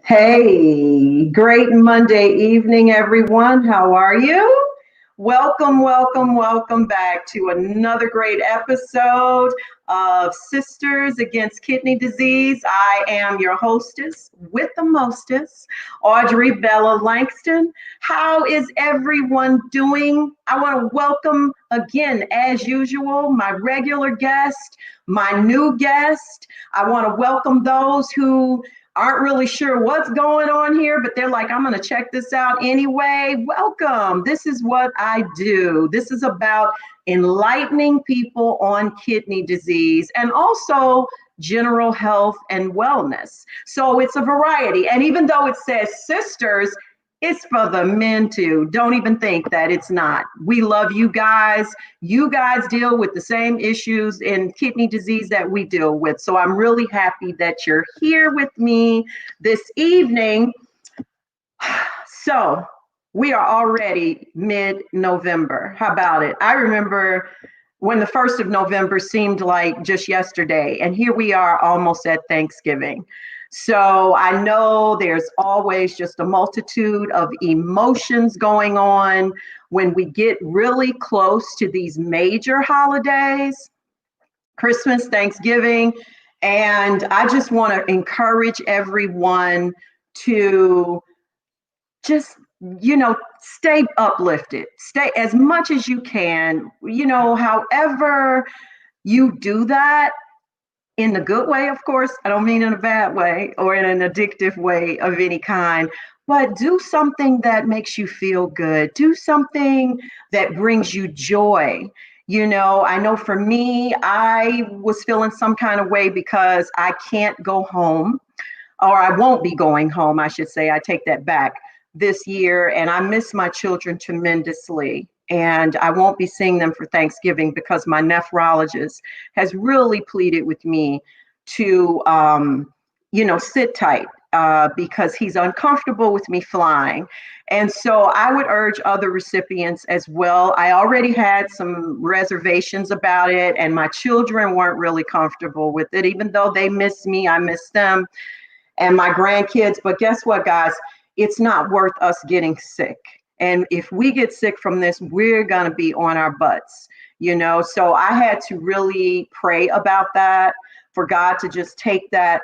Hey, great Monday evening, everyone. How are you? Welcome back to another great episode of Sisters Against Kidney Disease. I am your hostess with the mostest, Audrey Bella Langston. How is everyone doing? I want to welcome again, as usual, my regular guest, my new guest. I want to welcome those who aren't really sure what's going on here, but they're like, I'm going to check this out anyway. Welcome. This is what I do. This is about enlightening people on kidney disease and also general health and wellness. So it's a variety. And even though it says sisters, it's for the men too. Don't even think that it's not. We love you guys. You guys deal with the same issues in kidney disease that we deal with. So I'm really happy that you're here with me this evening. So we are already mid-November. How about it? I remember when the 1st of November seemed like just yesterday, and here we are almost at Thanksgiving. So I know there's always just a multitude of emotions going on when we get really close to these major holidays, Christmas, Thanksgiving. And I just want to encourage everyone to just, stay uplifted, stay as much as you can, however you do that. In the good way, of course. I don't mean in a bad way or in an addictive way of any kind, but do something that makes you feel good. Do something that brings you joy. I know for me, I was feeling some kind of way because I can't go home, or I won't be going home, I should say. I take that back this year, and I miss my children tremendously. And I won't be seeing them for Thanksgiving because my nephrologist has really pleaded with me to, sit tight because he's uncomfortable with me flying. And so I would urge other recipients as well. I already had some reservations about it, and my children weren't really comfortable with it, even though they miss me, I miss them, and my grandkids. But guess what, guys? It's not worth us getting sick. And if we get sick from this, we're going to be on our butts, So I had to really pray about that, for God to just take that,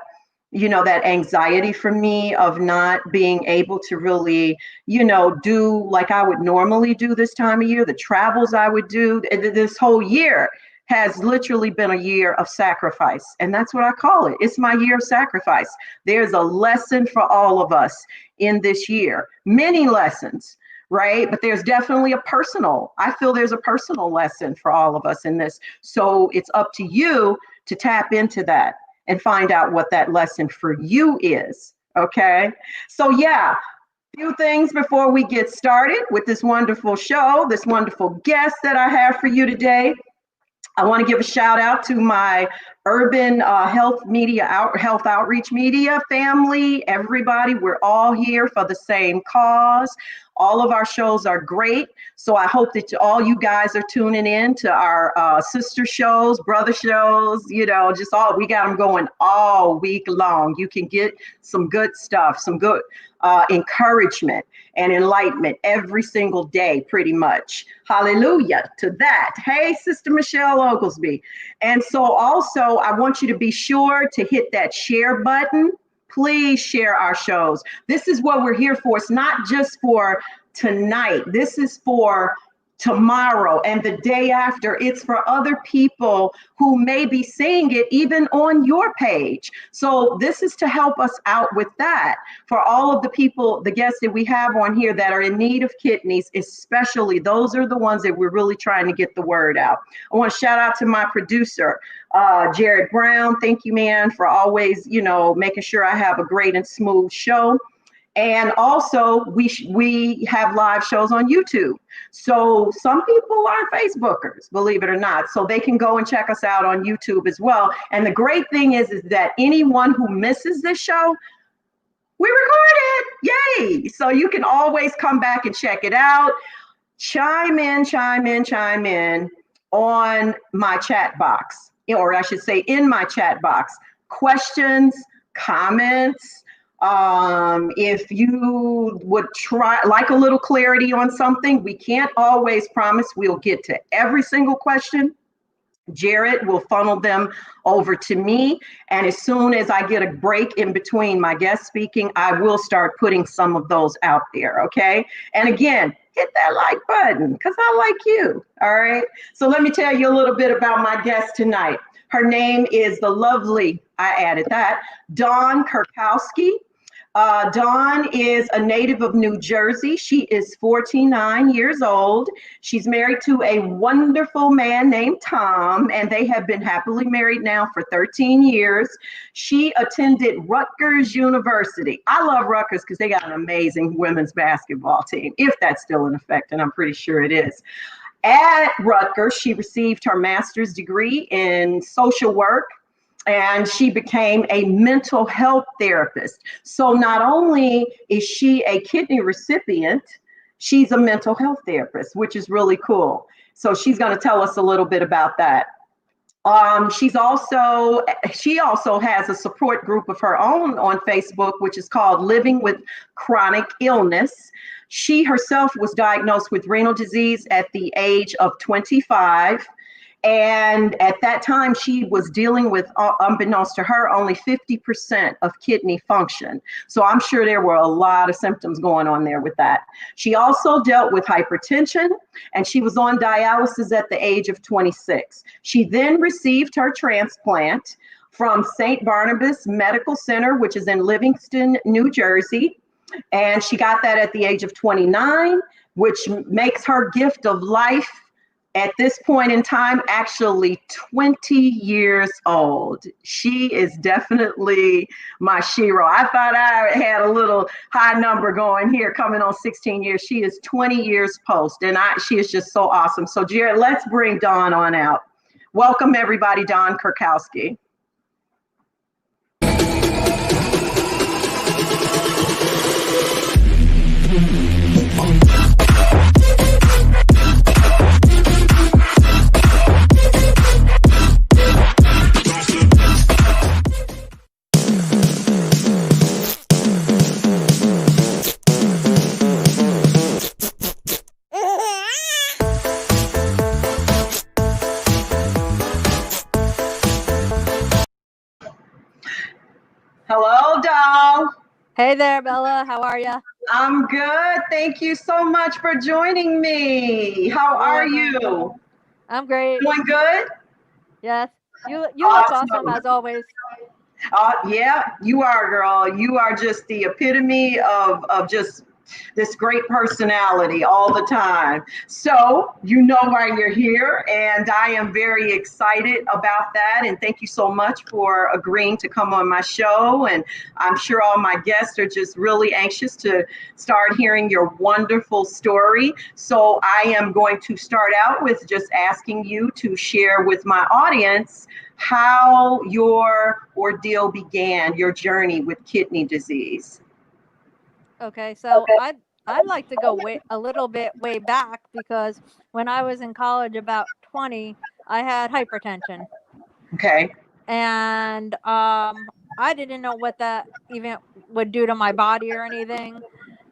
that anxiety from me of not being able to really, do like I would normally do this time of year, the travels I would do. This whole year has literally been a year of sacrifice. And that's what I call it. It's my year of sacrifice. There's a lesson for all of us in this year, many lessons. Right? But there's definitely I feel there's a personal lesson for all of us in this. So it's up to you to tap into that and find out what that lesson for you is. Okay. So yeah, few things before we get started with this wonderful show, this wonderful guest that I have for you today. I want to give a shout out to my urban health outreach media family, everybody. We're all here for the same cause. All of our shows are great. So I hope that all you guys are tuning in to our sister shows, brother shows, just all, we got them going all week long. You can get some good stuff, some good encouragement and enlightenment every single day, pretty much. Hallelujah to that. Hey, Sister Michelle Oglesby. And so also, I want you to be sure to hit that share button. Please share our shows. This is what we're here for. It's not just for tonight. This is for tomorrow and the day after. It's for other people who may be seeing it even on your page. So this is to help us out with that. For all of the people, the guests that we have on here that are in need of kidneys, especially, those are the ones that we're really trying to get the word out. I want to shout out to my producer, Jared Brown. Thank you, man, for always, making sure I have a great and smooth show. And also, we have live shows on YouTube. So some people are Facebookers, believe it or not. So they can go and check us out on YouTube as well. And the great thing is that anyone who misses this show, we record it. Yay! So you can always come back and check it out. Chime in on my chat box, or I should say in my chat box. Questions, comments. If you would like a little clarity on something, we can't always promise we'll get to every single question. Jared will funnel them over to me. And as soon as I get a break in between my guest speaking, I will start putting some of those out there. Okay. And again, hit that like button because I like you. All right. So let me tell you a little bit about my guest tonight. Her name is the lovely, I added that, Dawn Kurkowski. Dawn is a native of New Jersey. She is 49 years old. She's married to a wonderful man named Tom, and they have been happily married now for 13 years. She attended Rutgers University. I love Rutgers because they got an amazing women's basketball team, if that's still in effect, and I'm pretty sure it is. At Rutgers, she received her master's degree in social work, and she became a mental health therapist. So not only is she a kidney recipient, she's a mental health therapist, which is really cool. So she's going to tell us a little bit about that. She also has a support group of her own on Facebook, which is called Living with Chronic Illness. She herself was diagnosed with renal disease at the age of 25. And at that time, she was dealing with, unbeknownst to her, only 50% of kidney function. So I'm sure there were a lot of symptoms going on there with that. She also dealt with hypertension, and she was on dialysis at the age of 26. She then received her transplant from St. Barnabas Medical Center, which is in Langston, New Jersey. And she got that at the age of 29, which makes her gift of life at this point in time actually 20 years old. She is definitely my shero. I thought I had a little high number going here, coming on 16 years. She is 20 years post, and she is just so awesome. So Jared, let's bring Dawn on out. Welcome everybody, Dawn Kurkowski. Hello, Dawn. Hey there, Bella. How are you? I'm good. Thank you so much for joining me. How are you? I'm great. Doing good? Yes. You look awesome as always. Yeah, you are, girl. You are just the epitome of just this great personality all the time. So you know why you're here, and I am very excited about that. And thank you so much for agreeing to come on my show. And I'm sure all my guests are just really anxious to start hearing your wonderful story. So I am going to start out with just asking you to share with my audience how your ordeal began, your journey with kidney disease. Okay, so I'd like to go a little bit way back because when I was in college, about 20, I had hypertension, Okay. and I didn't know what that even would do to my body or anything.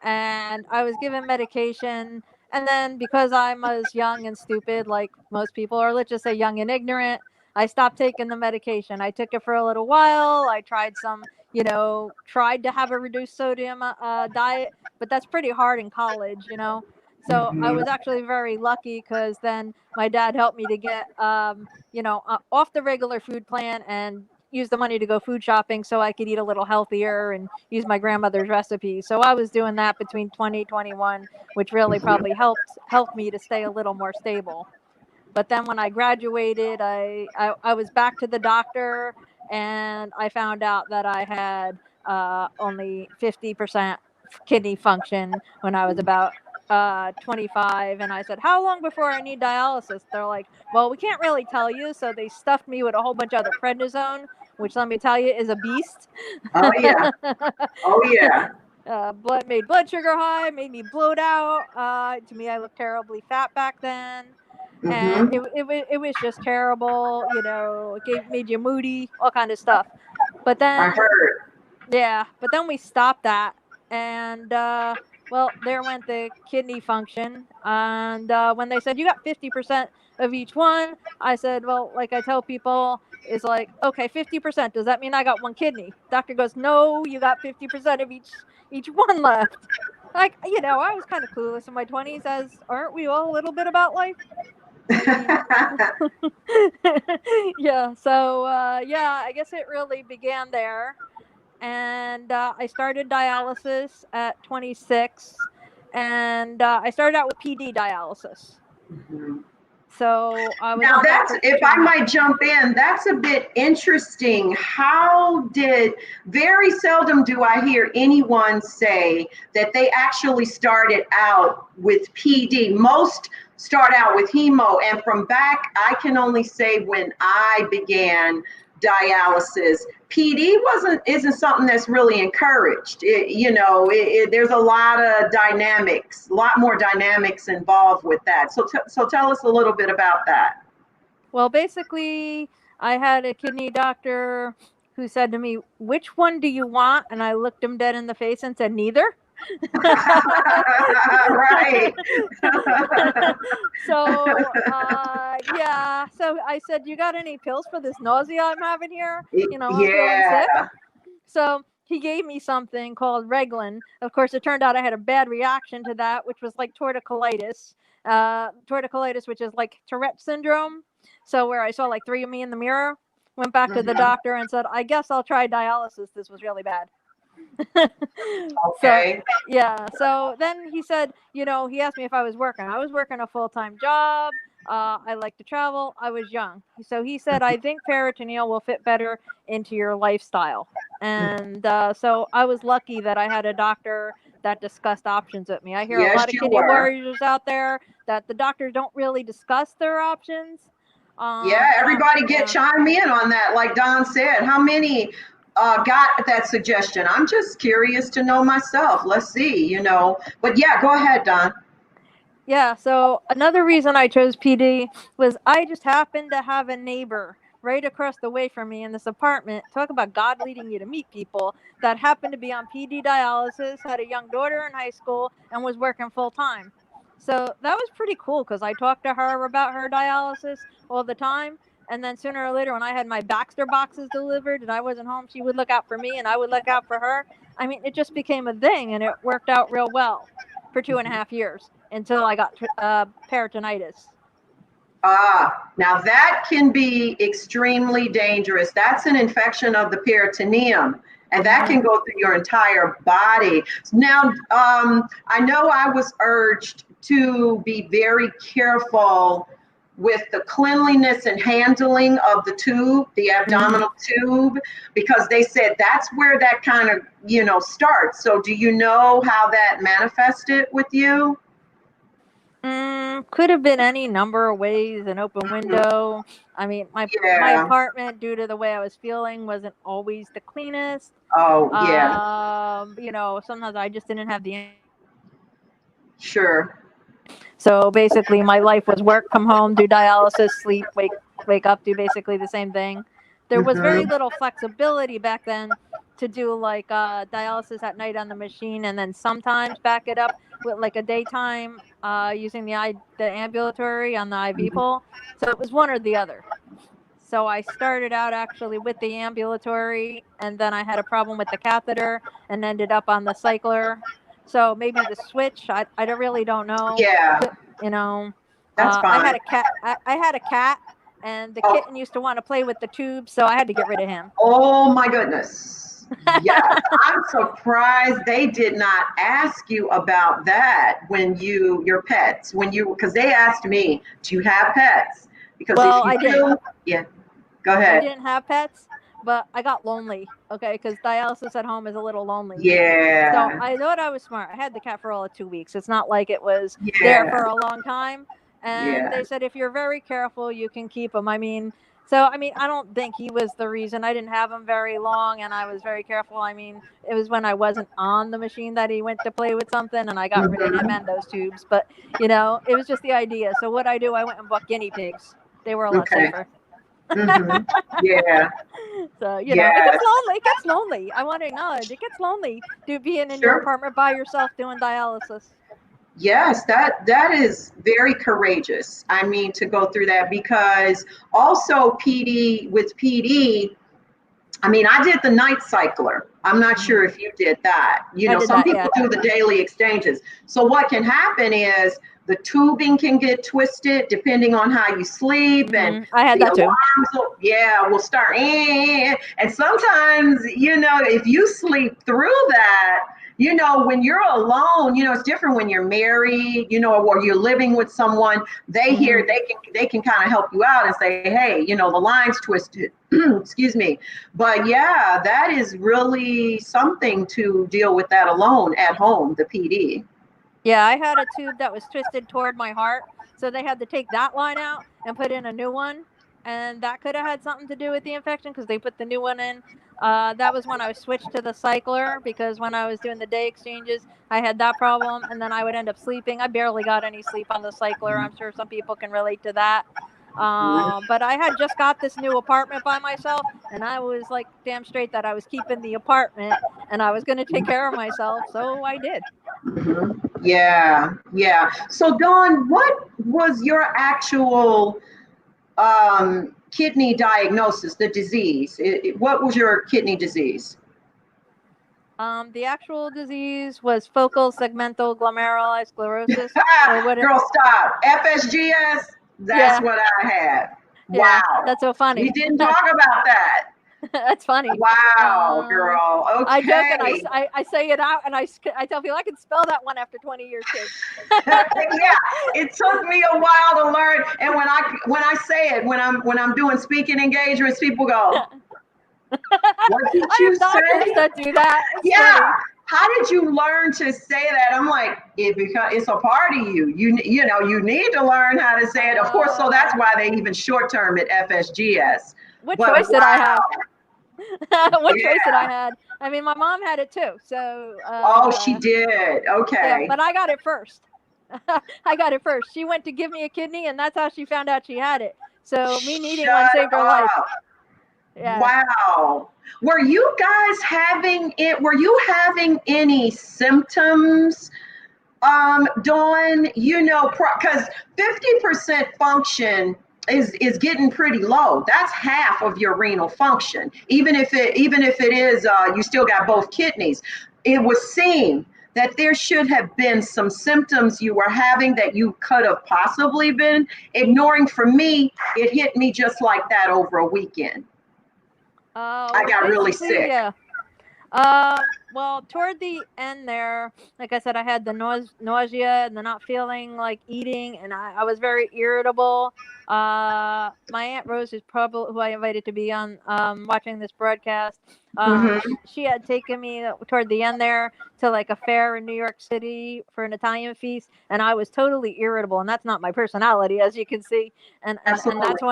And I was given medication, and then because I'm as young and stupid, like most people, or let's just say young and ignorant, I stopped taking the medication. I took it for a little while. I tried some, tried to have a reduced sodium diet, but that's pretty hard in college, So I Hmm. was actually very lucky because then my dad helped me to get, off the regular food plan and use the money to go food shopping so I could eat a little healthier and use my grandmother's recipes. So I was doing that between 2021, which really probably helped me to stay a little more stable. But then when I graduated, I was back to the doctor, and I found out that I had only 50% kidney function when I was about 25. And I said, how long before I need dialysis? They're like, well, we can't really tell you. So they stuffed me with a whole bunch of other prednisone, which let me tell you is a beast. Oh yeah. Oh yeah. Made blood sugar high, made me bloat out. To me, I looked terribly fat back then, and Hmm. it was just terrible. It made you moody, all kind of stuff. But I then, heard. yeah, but then we stopped that, and well, there went the kidney function. And when they said you got 50% of each one, I said, well, like I tell people, is like, okay, 50%. Does that mean I got one kidney? Doctor goes, no, you got 50% of each one left. Like, I was kind of clueless in my 20s, as aren't we all a little bit about life? I mean, yeah. So yeah, I guess it really began there, and I started dialysis at 26, and I started out with PD dialysis. Mhm. So I was Now on that that's, for if two I and a half. might jump in, that's a bit interesting. Very seldom do I hear anyone say that they actually started out with PD. Most start out with hemo, and from back, I can only say when I began dialysis, PD isn't something that's really encouraged. There's a lot of dynamics, a lot more dynamics involved with that. So tell us a little bit about that. Well, basically, I had a kidney doctor who said to me, "Which one do you want?" And I looked him dead in the face and said, "Neither." Right. So yeah, so I said, "You got any pills for this nausea I'm having here? I'm feeling sick." Yeah. So he gave me something called Reglan. Of course, it turned out I had a bad reaction to that, which was like torticollis. Torticollis, which is like Tourette syndrome. So where I saw like three of me in the mirror, went back to the Mhm. doctor and said, I guess I'll try dialysis. This was really bad. So Okay. yeah, so then he said, he asked me if I was working. I was working a full-time job. I like to travel. I was young. So he said, I think peritoneal will fit better into your lifestyle. And so I was lucky that I had a doctor that discussed options with me. I hear a Yes, lot of you kidney were. warriors out there that the doctors don't really discuss their options. Yeah, everybody get Yeah. chime in on that. Like Don said, how many got that suggestion? I'm just curious to know myself. Let's see. But yeah, go ahead, Don. Yeah, so another reason I chose PD was I just happened to have a neighbor right across the way from me in this apartment. Talk about God leading you to meet people that happened to be on PD dialysis, had a young daughter in high school, and was working full time. So that was pretty cool because I talked to her about her dialysis all the time. And then sooner or later, when I had my Baxter boxes delivered and I wasn't home, she would look out for me and I would look out for her. I mean, it just became a thing, and it worked out real well for 2.5 years until I got peritonitis. Now that can be extremely dangerous. That's an infection of the peritoneum, and that Mm-hmm. can go through your entire body. Now, I know I was urged to be very careful with the cleanliness and handling of the tube, the Mm-hmm. abdominal tube, because they said that's where that kind of, starts. So, do you know how that manifested with you? Could have been any number of ways. An open window. I mean, my Yeah. apartment, due to the way I was feeling, wasn't always the cleanest. Oh, yeah. Sometimes I just didn't have the Sure. So basically, my life was work, come home, do dialysis, sleep, wake up, do basically the same thing. There was very Mm-hmm. little flexibility back then to do like dialysis at night on the machine, and then sometimes back it up with like a daytime using the ambulatory on the IV Mm-hmm. pole. So it was one or the other. So I started out actually with the ambulatory, and then I had a problem with the catheter and ended up on the cycler. So maybe the switch, I really don't know. Yeah, You know, that's I fine. had a cat. I had a cat, and the Oh, kitten used to want to play with the tube, so I had to get rid of him. oh my goodness. Yes, I'm surprised they did not ask you about that when your pets, because they asked me, do you have pets? Because if Well, you I didn't. do, yeah, go I ahead. didn't have pets, but I got lonely. Okay, because dialysis at home is a little lonely. So Yeah, I thought I was smart. I had the cat for all of 2 weeks. It's not like it was there yeah, for a long time. And yeah. they said if you're very careful, you can keep him. I mean, I don't think he was the reason. I didn't have him very long, and I was very careful. I mean, it was when I wasn't on the machine that he went to play with something, and I got rid of him Hmm. and those tubes. But it was just the idea. So what I do, I went and bought guinea pigs. They were a lot Okay. safer. Hmm. Yeah, So it yes, gets lonely. It gets lonely. I want to acknowledge it gets lonely being in your sure. apartment by yourself doing dialysis. Yes, that is very courageous. I mean, to go through that because also PD, I mean, I did the night cycler. I'm not Mhm. sure if you did that. I did Some that. people Yeah. do the daily exchanges. So what can happen is the tubing can get twisted depending on how you sleep, and I had the that too. alarms will start. And sometimes, if you sleep through that, when you're alone, it's different when you're married, or you're living with someone. Hmm. They can kind of help you out and say, hey, the line's twisted. Excuse me. But yeah, that is really something to deal with that alone at home, the PD. Yeah, I had a tube that was twisted toward my heart, so they had to take that line out and put in a new one, and that could have had something to do with the infection because they put the new one in. That was when I was switched to the cycler because when I was doing the day exchanges, I had that problem, and then I would end up sleeping. I barely got any sleep on the cycler. I'm sure some people can relate to that. But I had just got this new apartment by myself, and I was like damn straight that I was keeping the apartment and I was going to take care of myself, so I did. Mhm. Yeah, yeah. So, Dawn, what was your actual kidney diagnosis, the disease? What was your kidney disease? The actual disease was focal segmental glomerulosclerosis, or what? Girl, stop. FSGS, that's Yeah, what I had. yeah. Wow. That's so We funny. didn't talk about that. That's funny. Wow, Um, girl. I joke and Okay. I say it out and I tell people I can spell that one after 20 years too. Yeah, it took me a while to learn. And when I say it, when I'm doing speaking engagements, people go, "What did I you have doctors say?" that do that. It's Yeah. funny. How did you learn to say that? I'm like, because it's a part of you. You need to learn how to say it. Of course, so that's Uh, why they even short term it FSGS. what But choice did I have? wow, What choice did I yeah. had? I mean, my mom had it too. So, Oh, she did. yeah, Okay. but I got it first. I got it first. She went to give me a kidney, and that's how she found out she had it. So me needing one Shut saved her life. up. Yeah. Wow. Were you guys having it? Were you having any symptoms, Dawn? Because 50% function is getting pretty low. That's half of your renal function. Even if it is, you still got both kidneys. It was seen that there should have been some symptoms you were having that you could have possibly been ignoring. For me, it hit me just like that over a weekend. I Well, got really basically, sick. yeah. Well, toward the end there, like I said, I had the nausea and the not feeling like eating, and I was very irritable. My Aunt Rose is probably who I invited to be on watching this broadcast. Hmm. She had taken me toward the end there to like a fair in New York City for an Italian feast, and I was totally irritable, and that's not my personality, as you can see. And Absolutely.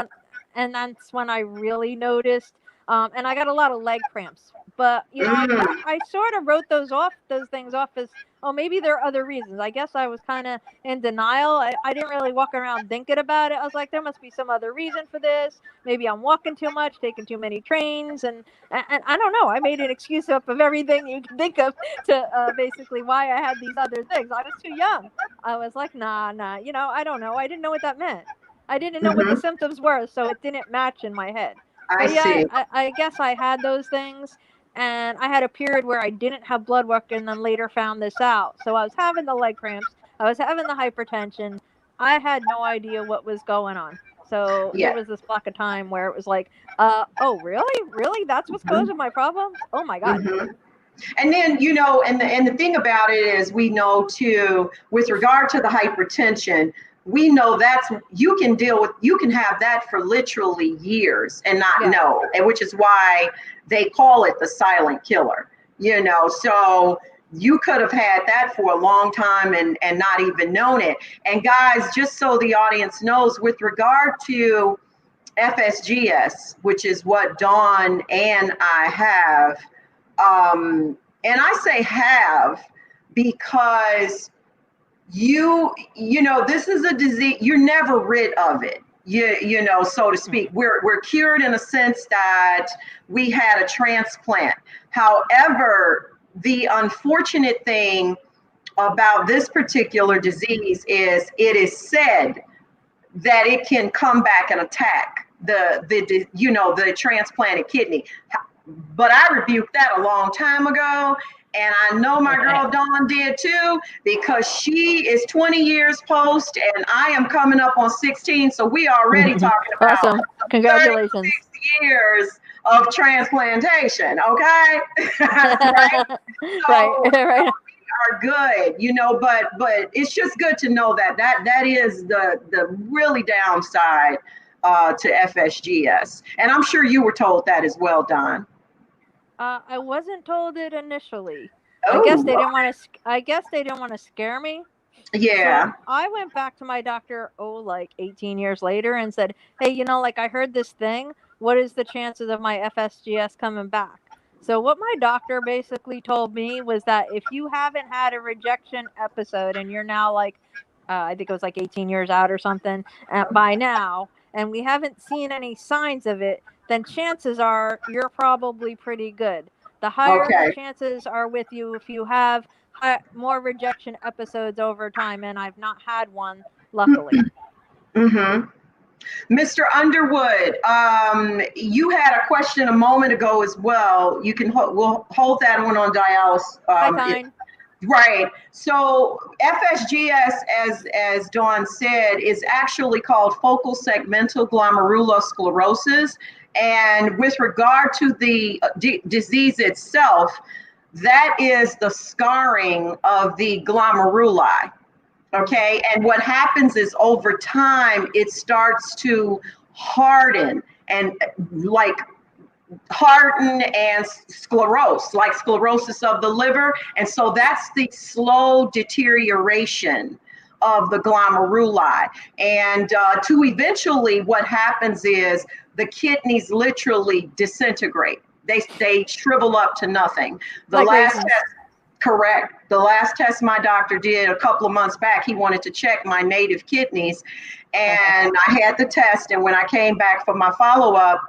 that's when I really noticed. And I got a lot of leg cramps But, Mm. I sort of wrote those things off as, oh, maybe there are other reasons. I guess I was kind of in denial. I didn't really walk around thinking about it. I was like, there must be some other reason for this. Maybe I'm walking too much, taking too many trains. And I don't know. I made an excuse up of everything you can think of to basically why I had these other things. I was too young. I was like, nah. I don't know. I didn't know what that meant. I didn't know what the Mm-hmm. symptoms were, so it didn't match in my head. I But yeah, see. I guess I had those things, and I had a period where I didn't have blood work, and then later found this out. So I was having the leg cramps, I was having the hypertension. I had no idea what was going on. So there Yeah. was this block of time where it was like, oh, really? That's what's Mm-hmm. causing my problems? Oh my God. Mm-hmm. And then, and the thing about it is, we know too, with regard to the hypertension, we know that's, you can have that for literally years and not Yeah. know, and which is why they call it the silent killer. So you could have had that for a long time and not even known it. And guys, just so the audience knows, with regard to FSGS, which is what Dawn and I have, and I say have because this is a disease, you're never rid of it, so to speak. We're cured in a sense that we had a transplant. However, the unfortunate thing about this particular disease is it is said that it can come back and attack the transplanted kidney. But I rebuked that a long time ago. And I know my girl Dawn did too, because she is 20 years post and I am coming up on 16. So we already talking about Awesome. Congratulations. 36 years of transplantation. Okay. Right. So, right. are good, but it's just good to know that is the really downside to FSGS. And I'm sure you were told that as well, Don. I wasn't told it initially. Oh, I guess they didn't want to. I guess they didn't want to scare me. yeah. So I went back to my doctor, like 18 years later, and said, "Hey, like I heard this thing. What is the chances of my FSGS coming back?" So what my doctor basically told me was that if you haven't had a rejection episode and you're now like, I think it was like 18 years out or something by now, and we haven't seen any signs of it, then chances are you're probably pretty good. The higher the Okay. chances are with you if you have more rejection episodes over time, and I've not had one, luckily. Mm-hmm. Mr. Underwood, you had a question a moment ago as well. We'll hold that one on dialysis. Right. So FSGS, as Dawn said, is actually called focal segmental glomerulosclerosis. And with regard to the disease itself, that is the scarring of the glomeruli. Okay. And what happens is over time, it starts to harden and harden and like sclerosis of the liver. And so that's the slow deterioration of the glomeruli. And to eventually, what happens is the kidneys literally disintegrate. They shrivel up to nothing. Correct. The last test my doctor did a couple of months back, he wanted to check my native kidneys. And I had the test. And when I came back for my follow-up,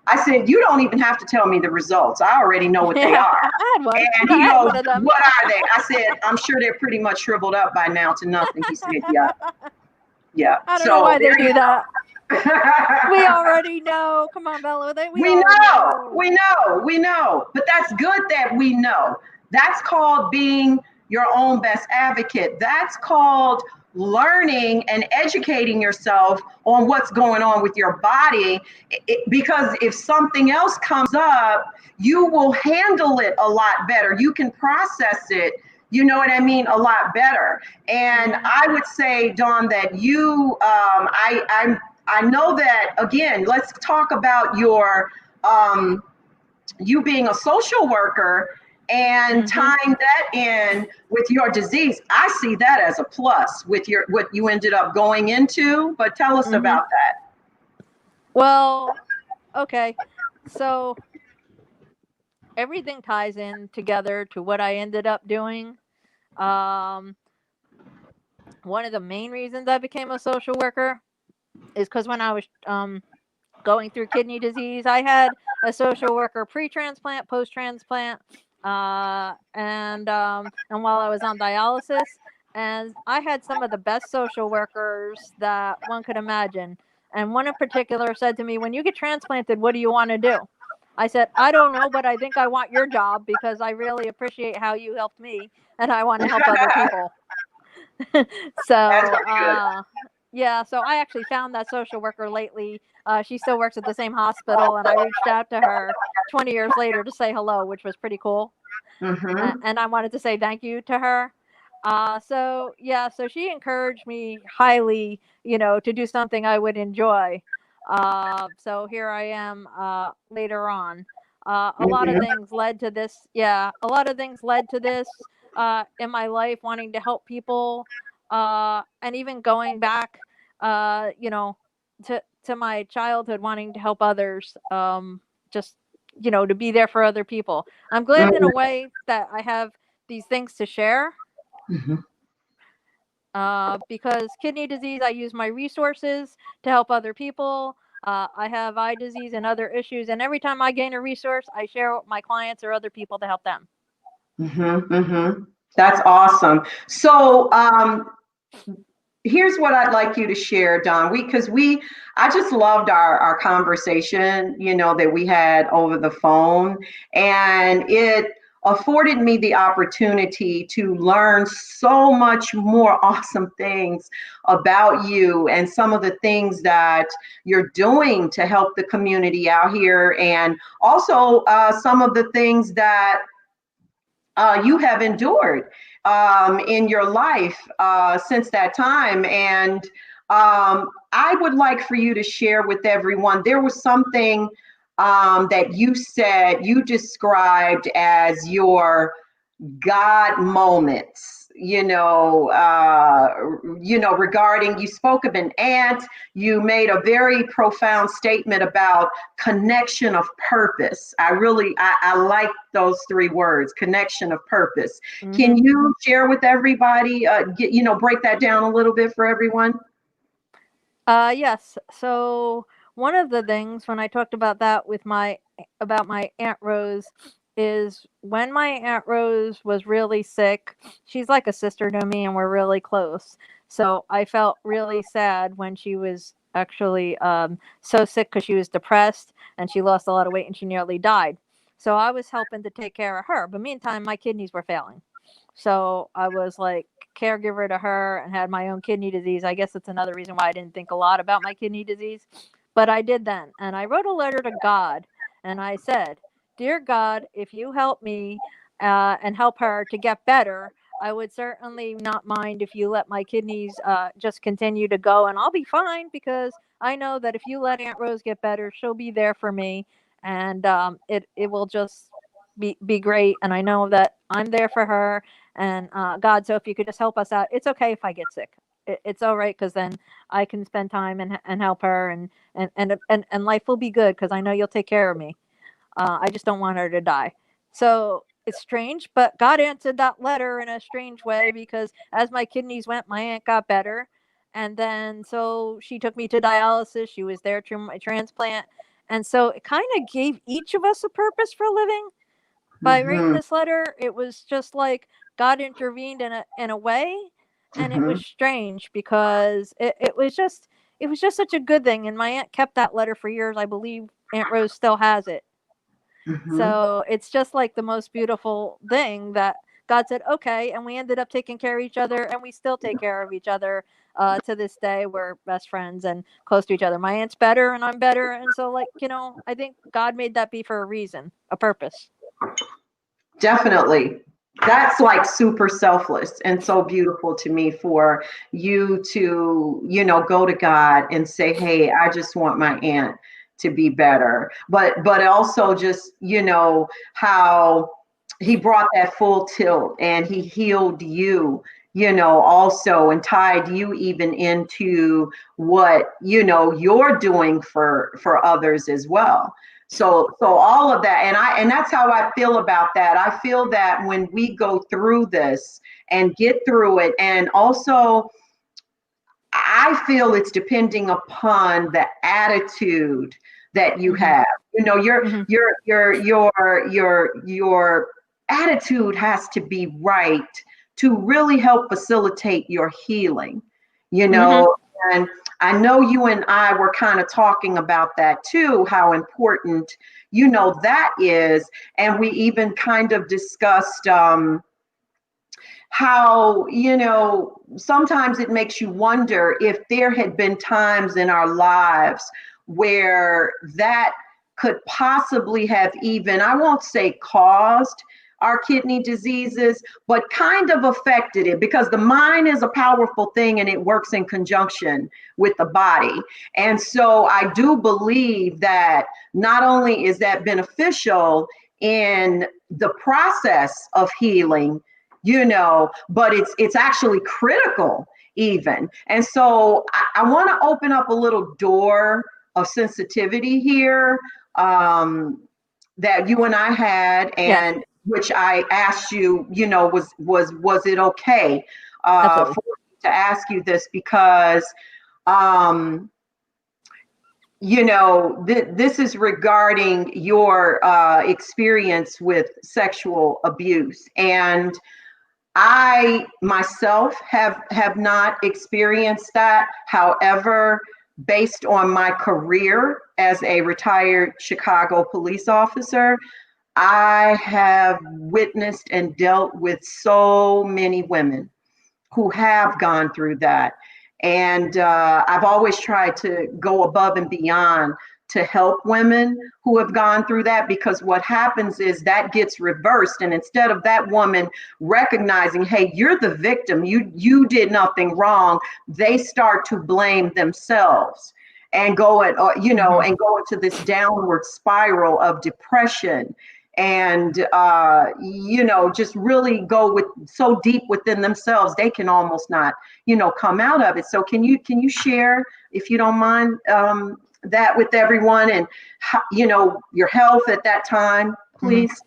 I said, you don't even have to tell me the results. I already know what they are. I had one. And he goes, what are they? I said, I'm sure they're pretty much shriveled up by now to nothing. He said, yeah. Yeah. I don't know why they do that. We already know. Come on, Bella. We know. But that's good that we know. That's called being your own best advocate. That's called learning and educating yourself on what's going on with your body. Because if something else comes up, you will handle it a lot better. You can process it, you know what I mean, a lot better. And I would say, Dawn, that you, I know that, again, let's talk about your, you being a social worker and tying that in with your disease. I see that as a plus with what you ended up going into, but tell us about that. Well, okay. So everything ties in together to what I ended up doing. Um, One of the main reasons I became a social worker is because when I was going through kidney disease, I had a social worker pre-transplant, post-transplant, and while I was on dialysis, and I had some of the best social workers that one could imagine. And one in particular said to me, "When you get transplanted, what do you want to do?" I said, "I don't know, but I think I want your job because I really appreciate how you helped me, and I want to help other people." So, That's good. yeah, so I actually found that social worker lately. She still works at the same hospital, and I reached out to her 20 years later to say hello, which was pretty cool. Mm-hmm. And I wanted to say thank you to her. So yeah, so she encouraged me highly, to do something I would enjoy. So here I am later on. A lot of Mm-hmm. things led to this. Yeah, a lot of things led to this in my life, wanting to help people, and even going back, to my childhood, wanting to help others. Just to be there for other people. I'm glad in a way that I have these things to share, Mm-hmm. because kidney disease, I use my resources to help other people. I have eye disease and other issues, and every time I gain a resource, I share it with my clients or other people to help them. Mm-hmm. Mm-hmm. That's awesome. So, here's what I'd like you to share, Don. I just loved our conversation, that we had over the phone, and it afforded me the opportunity to learn so much more awesome things about you and some of the things that you're doing to help the community out here, and also some of the things that you have endured in your life since that time. And I would like for you to share with everyone. There was something that you described as your God moments, regarding, you spoke of an aunt, you made a very profound statement about connection of purpose. I like those three words, connection of purpose. Can Hmm. you share with everybody, break that down a little bit for everyone? Yes. So one of the things when I talked about that with my Aunt Rose is when my Aunt Rose was really sick. She's like a sister to me, and we're really close. So I felt really sad when she was actually so sick because she was depressed and she lost a lot of weight and she nearly died. So I was helping to take care of her, but meantime my kidneys were failing. So I was like caregiver to her and had my own kidney disease. I guess that's another reason why I didn't think a lot about my kidney disease, but I did then. And I wrote a letter to God and I said, "Dear God, if you help me and help her to get better, I would certainly not mind if you let my kidneys just continue to go, and I'll be fine because I know that if you let Aunt Rose get better, she'll be there for me, and it will just be great. And I know that I'm there for her, and God, so if you could just help us out, it's okay if I get sick. It's all right because then I can spend time and help her, and life will be good because I know you'll take care of me. I just don't want her to die." So it's strange, but God answered that letter in a strange way because as my kidneys went, my aunt got better. And then so she took me to dialysis. She was there through my transplant. And so it kind of gave each of us a purpose for living by writing Mm-hmm. this letter. It was just like God intervened in a way, and it Mm-hmm. was strange because it was just such a good thing. And my aunt kept that letter for years. I believe Aunt Rose still has it. Mm-hmm. So it's just like the most beautiful thing that God said, okay. And we ended up taking care of each other, and we still take care of each other to this day. We're best friends and close to each other. My aunt's better, and I'm better. And so, like, I think God made that be for a reason, a purpose. Definitely. That's like super selfless and so beautiful to me for you to, go to God and say, "Hey, I just want my aunt to be better." But also just, how he brought that full tilt and he healed you, also, and tied you even into what, you're doing for others as well. So all of that, and that's how I feel about that. I feel that when we go through this and get through it, and also I feel it's depending upon the attitude that you have. You know, Mhm. your attitude has to be right to really help facilitate your healing. You Mhm. know, and I know you and I were kind of talking about that too, how important, that is. And we even kind of discussed how, sometimes it makes you wonder if there had been times in our lives where that could possibly have even, I won't say caused our kidney diseases, but kind of affected it, because the mind is a powerful thing and it works in conjunction with the body. And so I do believe that not only is that beneficial in the process of healing, but it's actually critical even. And so I want to open up a little door of sensitivity here, that you and I had, Yes, and which I asked you, was it okay absolutely. for me to ask you this, because um, this is regarding your experience with sexual abuse. And I myself have not experienced that. However, based on my career as a retired Chicago police officer, I have witnessed and dealt with so many women who have gone through that. And I've always tried to go above and beyond to help women who have gone through that, because what happens is that gets reversed. And instead of that woman recognizing, hey, you're the victim, you did nothing wrong, they start to blame themselves and go Mhm. and go into this downward spiral of depression, and just really go with so deep within themselves they can almost not come out of it. So can you share, if you don't mind, that with everyone, and how, your health at that time, Mhm. please?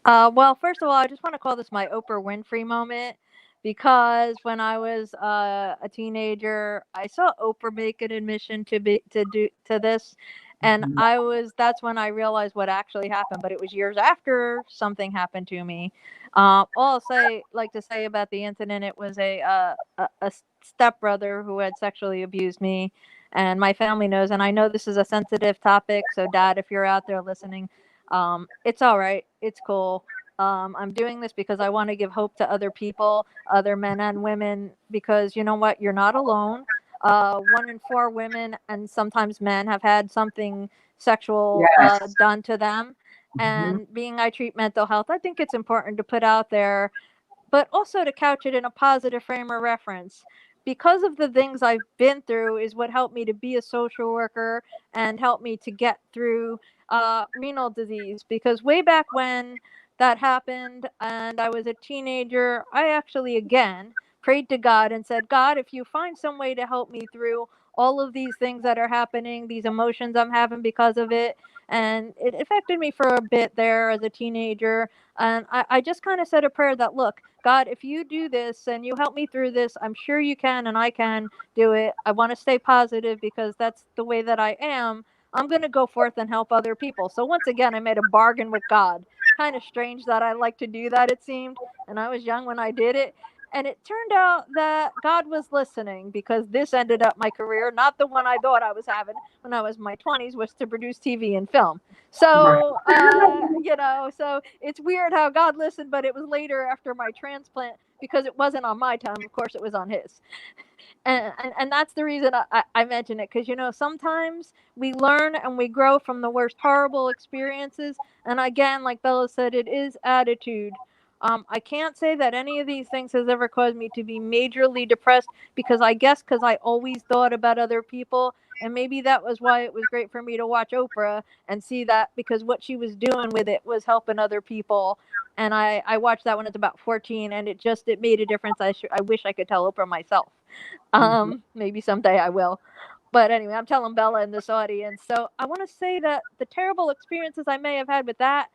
Well, first of all, I just want to call this my Oprah Winfrey moment, because when I was a teenager, I saw Oprah make an admission to this, and Mhm. that's when I realized what actually happened. But it was years after something happened to me. All I'll like to say about the incident, it was a stepbrother who had sexually abused me, and my family knows, and I know this is a sensitive topic. So, Dad, if you're out there listening, it's all right. It's cool. I'm doing this because I want to give hope to other people, other men and women, because you know what? You're not alone. 1 in 4 women and sometimes men have had something sexual Yes. done to them. Mhm. And being I treat mental health, I think it's important to put out there, but also to couch it in a positive frame of reference. Because of the things I've been through is what helped me to be a social worker and helped me to get through renal disease. Because way back when that happened and I was a teenager, I actually again prayed to God and said, God, if you find some way to help me through all of these things that are happening, these emotions I'm having because of it. And it affected me for a bit there as a teenager. And I just kind of said a prayer that, look, God, if you do this and you help me through this, I'm sure you can and I can do it. I want to stay positive because that's the way that I am. I'm going to go forth and help other people. So once again, I made a bargain with God. Kind of strange that I like to do that, it seemed. And I was young when I did it. And it turned out that God was listening, because this ended up my career, not the one I thought I was having when I was in my 20s, was to produce TV and film. Right. So, so it's weird how God listened, but it was later after my transplant, because it wasn't on my time. Of course, it was on His. And that's the reason I mention it, because sometimes we learn and we grow from the worst horrible experiences. And again, like Bella said, it is attitude. I can't say that any of these things has ever caused me to be majorly depressed, because I guess because I always thought about other people, and maybe that was why it was great for me to watch Oprah and see that, because what she was doing with it was helping other people. And I watched that when I was about 14, and it made a difference. I wish I could tell Oprah myself. Mhm. Maybe someday I will. But anyway, I'm telling Bella in this audience. So I want to say that the terrible experiences I may have had with that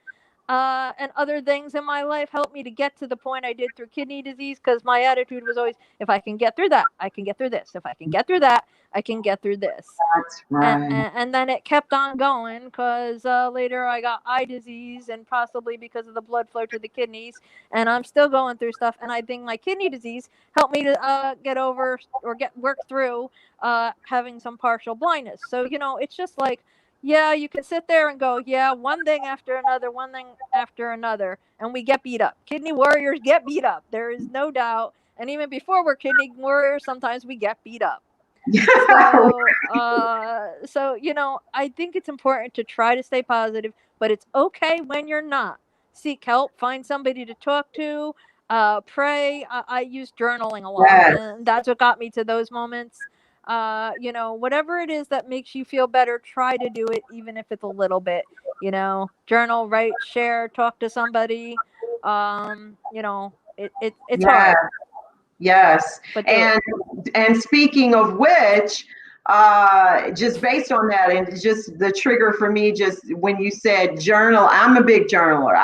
and other things in my life helped me to get to the point I did through kidney disease, because my attitude was always, if I can get through that, I can get through this. If I can get through that, I can get through this. That's right. And then it kept on going, because later I got eye disease, and possibly because of the blood flow to the kidneys. And I'm still going through stuff. And I think my kidney disease helped me to get over or work through having some partial blindness. So, it's just like, yeah, you can sit there and go, yeah, one thing after another, one thing after another, and we get beat up. Kidney warriors get beat up. There is no doubt. And even before we're kidney warriors, sometimes we get beat up. So, I think it's important to try to stay positive, but it's okay when you're not. Seek help, find somebody to talk to, pray. I use journaling a lot, Yes. and that's what got me to those moments. Whatever it is that makes you feel better, try to do it, even if it's a little bit. Journal, write, share, talk to somebody. It's hard. Yes. But And speaking of which, just based on that, and just the trigger for me, just when you said journal, I'm a big journaler.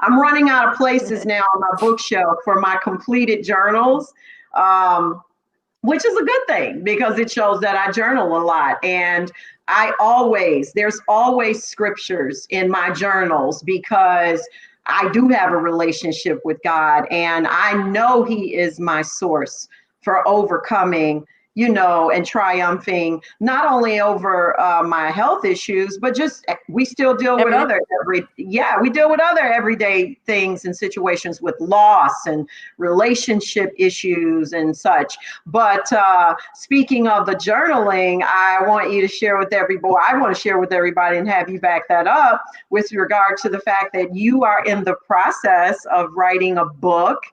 I'm running out of places now on my bookshelf for my completed journals, which is a good thing, because it shows that I journal a lot. And there's always scriptures in my journals, because I do have a relationship with God, and I know He is my source for overcoming, and triumphing, not only over my health issues, but just we still deal with we deal with other everyday things and situations, with loss and relationship issues and such. But speaking of the journaling, I want to share with everybody and have you back that up with regard to the fact that you are in the process of writing a book,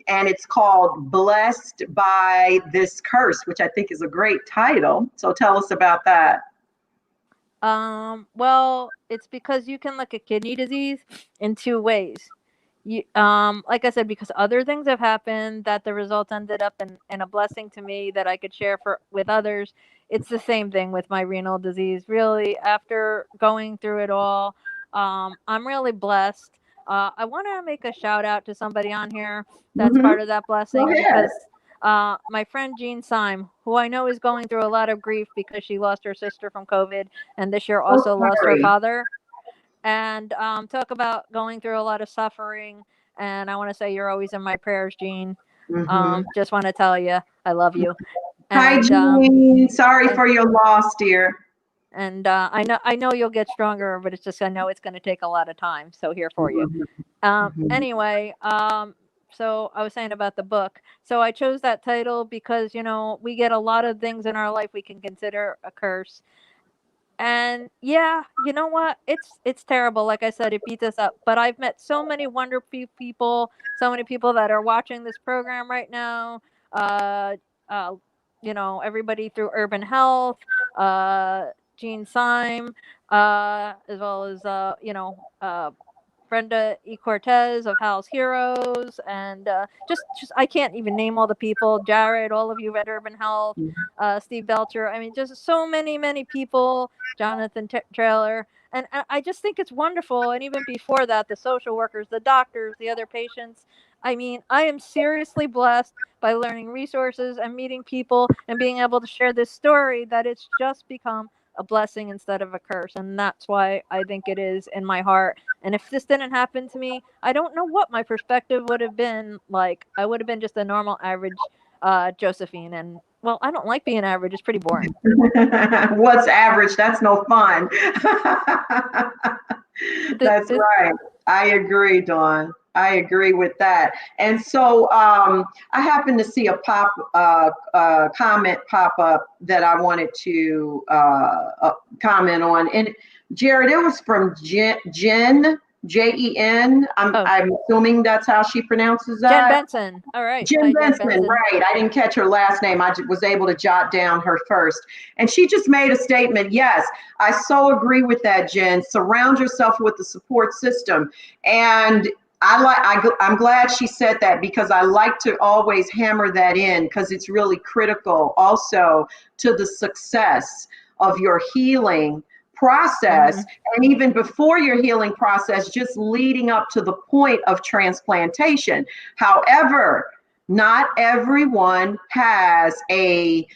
and it's called Blessed by This Curse, which I think is a great title. So tell us about that. Well, it's because you can look at kidney disease in two ways. Like I said, because other things have happened that the results ended up in a blessing to me that I could share with others. It's the same thing with my renal disease. Really, after going through it all, I'm really blessed. I want to make a shout out to somebody on here that's part of that blessing, because my friend Jean Syme, who I know is going through a lot of grief because she lost her sister from COVID, and this year also lost her father. And talk about going through a lot of suffering. And I want to say you're always in my prayers, Jean. Just want to tell you I love you. Hi, Jean. Sorry for your loss, dear. And I know you'll get stronger, but it's just, I know it's going to take a lot of time. So here for you. Anyway, so I was saying about the book. So I chose that title because, we get a lot of things in our life we can consider a curse. And yeah, you know what? It's terrible. Like I said, it beats us up. But I've met so many wonderful people, so many people that are watching this program right now. Everybody through Urban Health, Jean Syme, as well as Brenda E. Cortez of Hal's Heroes, and just I can't even name all the people. Jared, all of you at Urban Health, Steve Belcher. I mean, just so many people. Jonathan Trailer, and I just think it's wonderful. And even before that, the social workers, the doctors, the other patients. I mean, I am seriously blessed by learning resources and meeting people and being able to share this story, that it's just become a blessing instead of a curse. And that's why I think it is in my heart. And if this didn't happen to me, I don't know what my perspective would have been like. I would have been just a normal, average Josephine. And well, I don't like being average. It's pretty boring. What's average? That's no fun. That's right. I agree, Dawn. I agree with that. And so I happened to see a comment pop up that I wanted to comment on. And Jared, it was from Jen, Jen. I'm assuming that's how she pronounces that. Jen Benson. All right. Jen Benson, right. I didn't catch her last name. I was able to jot down her first. And she just made a statement. Yes, I so agree with that, Jen. Surround yourself with the support system. And I'm glad she said that, because I like to always hammer that in, because it's really critical also to the success of your healing process. And even before your healing process, just leading up to the point of transplantation. However, not everyone has a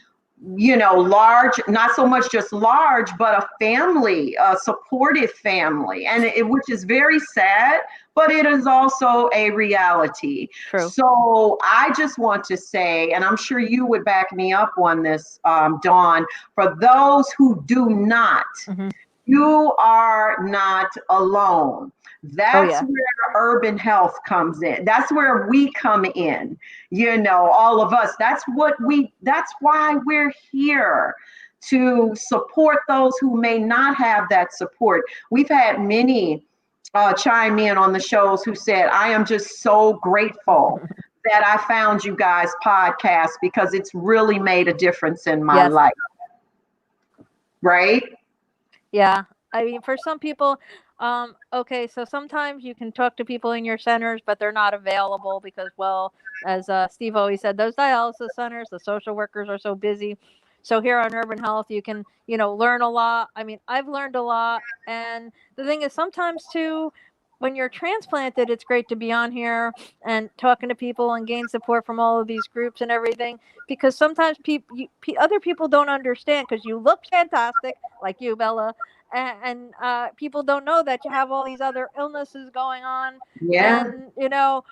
large, not so much just large, but a family, a supportive family, and which is very sad, but it is also a reality. True. So I just want to say, and I'm sure you would back me up on this, Dawn, for those who do not, you are not alone. That's where urban health comes in. That's where we come in, all of us. That's why we're here, to support those who may not have that support. We've had many chime in on the shows who said, I am just so grateful that I found you guys' podcast, because it's really made a difference in my life. Right? Yeah. I mean, for some people, okay, so sometimes you can talk to people in your centers, but they're not available because, well, as Steve always said, those dialysis centers, the social workers are so busy. So here on Urban Health, you can, learn a lot. I mean, I've learned a lot. And the thing is, sometimes too, when you're transplanted, it's great to be on here and talking to people and gain support from all of these groups and everything, because sometimes other people don't understand, because you look fantastic, like you, Bella, and people don't know that you have all these other illnesses going on. And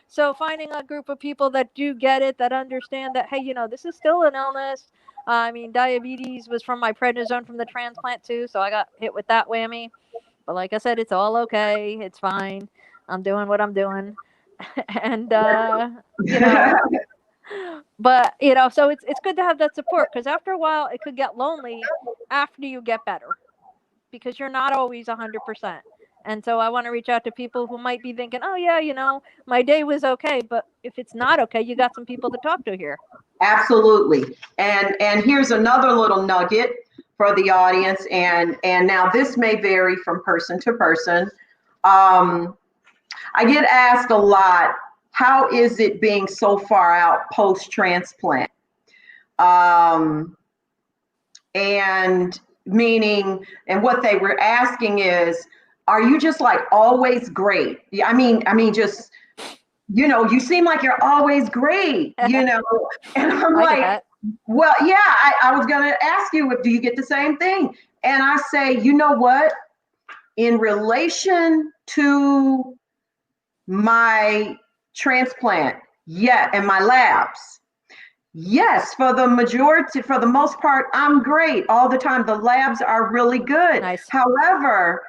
so finding a group of people that do get it, that understand that, hey, this is still an illness. I mean, diabetes was from my prednisone from the transplant too, so I got hit with that whammy. But like I said, it's all okay. It's fine. I'm doing what I'm doing. And but so it's good to have that support, because after a while it could get lonely after you get better, because you're not always 100%. And so I want to reach out to people who might be thinking, oh yeah, my day was okay, but if it's not okay, you got some people to talk to here. Absolutely. And here's another little nugget for the audience, and now this may vary from person to person. I get asked a lot, how is it being so far out post-transplant? And meaning, and what they were asking is, are you just like always great? I mean, just, you seem like you're always great, and I'm like, well, yeah, I was going to ask you, do you get the same thing? And I say, you know what? In relation to my transplant, and my labs, yes, for the most part, I'm great all the time. The labs are really good. Nice. However,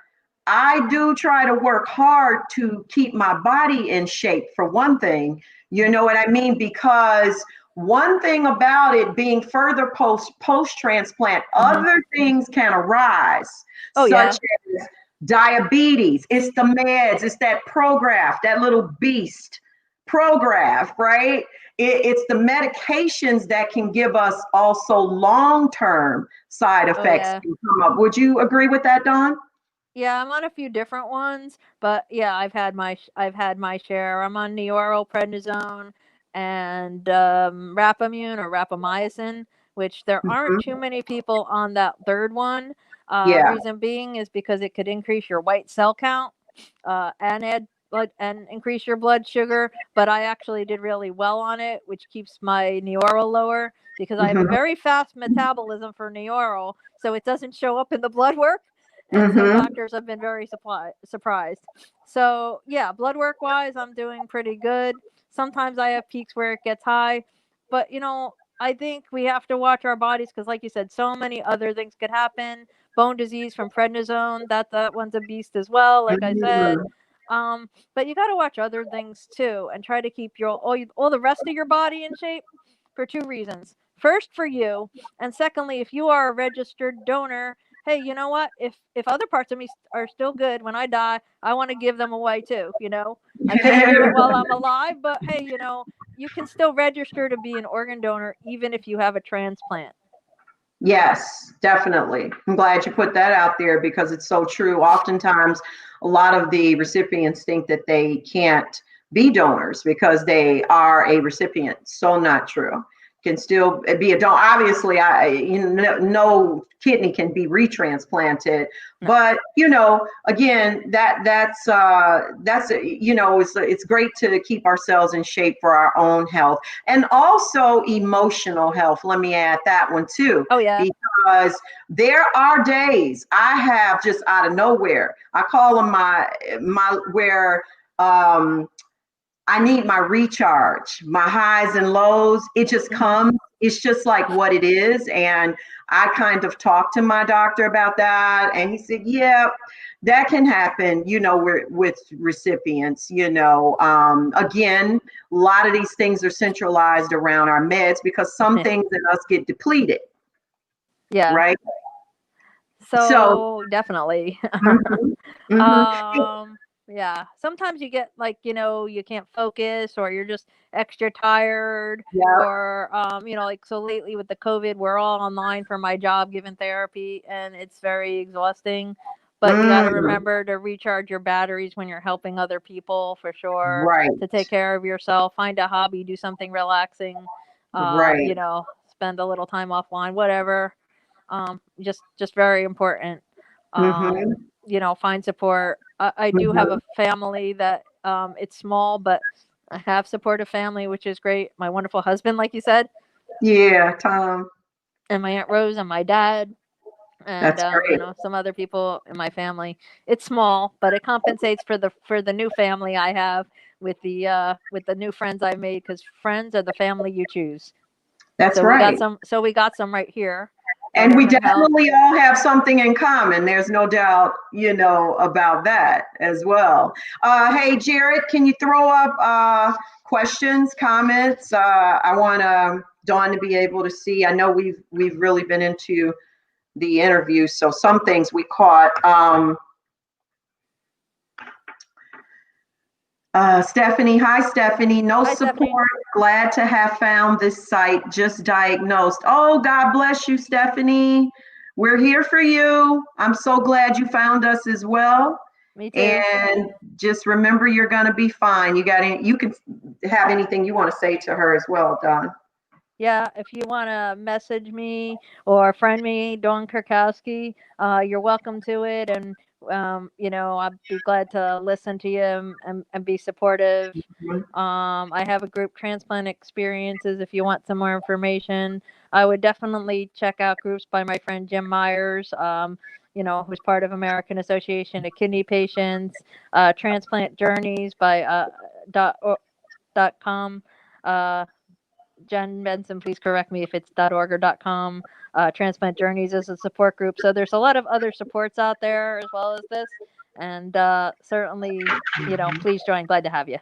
I do try to work hard to keep my body in shape, for one thing. You know what I mean? Because one thing about it being further post-transplant, other things can arise, such as diabetes. It's the meds. It's that Prograf, that little beast Prograf, right? It's the medications that can give us also long-term side effects can come up. Would you agree with that, Dawn? Yeah, I'm on a few different ones, but yeah, I've had my share. I'm on Neuro, prednisone, and Rapamune or rapamycin, which there aren't too many people on that third one. Reason being is because it could increase your white cell count and add blood and increase your blood sugar. But I actually did really well on it, which keeps my Neuro lower, because I have a very fast metabolism for Neuro, so it doesn't show up in the blood work. And some doctors have been very surprised. So yeah, blood work wise, I'm doing pretty good. Sometimes I have peaks where it gets high, but I think we have to watch our bodies, because like you said, so many other things could happen. Bone disease from prednisone, that one's a beast as well, like I said. But you got to watch other things too, and try to keep all the rest of your body in shape, for two reasons. First, for you, and secondly, if you are a registered donor, hey, you know what? If other parts of me are still good when I die, I want to give them away too. I can't do it while I'm alive, but hey, you can still register to be an organ donor even if you have a transplant. Yes, definitely. I'm glad you put that out there, because it's so true. Oftentimes, a lot of the recipients think that they can't be donors because they are a recipient. So not true. Can still be a donor. Obviously, no kidney can be retransplanted, but again, it's great to keep ourselves in shape for our own health and also emotional health. Let me add that one too. Oh yeah. Because there are days I have just out of nowhere. I call them my where I need my recharge, my highs and lows. It just comes. It's just like what it is. And I kind of talked to my doctor about that. And he said, yeah, that can happen, with recipients, again, a lot of these things are centralized around our meds because some things in us get depleted. Yeah. Right. So definitely. Mhm, mhm. Yeah. Sometimes you get like, you can't focus or you're just extra tired Yeah. or like so lately with the COVID, we're all online for my job giving therapy and it's very exhausting. But you got to Mm, remember to recharge your batteries when you're helping other people for sure, right. to take care of yourself, find a hobby, do something relaxing, Right. spend a little time offline, whatever. Just very important. Mm-hmm. Find support. I do have Mm-hmm. a family that it's small, but I have supportive family, which is great. My wonderful husband, like you said, Yeah, Tom. and my Aunt Rose and my dad, and That's great. some other people in my family. It's small, but it compensates for the new family I have with the new friends I made because friends are the family you choose. That's So we got right. some. So we got some right here that And are we going to help. definitely all have something in common. There's no doubt, about that as well. Hey, Jared, can you throw up questions, comments? I want Dawn to be able to see. I know we've really been into the interview, so some things we caught. Stephanie, hi Stephanie. No Hi, Stephanie. support. Glad to have found this site. Just diagnosed. Oh, God bless you, Stephanie. We're here for you. I'm so glad you found us as well. Me too. And just remember, you're gonna be fine. You can have anything you want to say to her as well, Don. Yeah, if you want to message me or friend me, Dawn Kurkowski, you're welcome to it. And, I'd be glad to listen to you and be supportive. I have a group, Transplant Experiences, if you want some more information. I would definitely check out groups by my friend Jim Myers, who's part of American Association of Kidney Patients, Transplant Journeys by dot com. Uh, Jen Benson, please correct me if it's .org or .com. Transplant Journeys is a support group. So there's a lot of other supports out there as well as this. And certainly, please join. Glad to have you.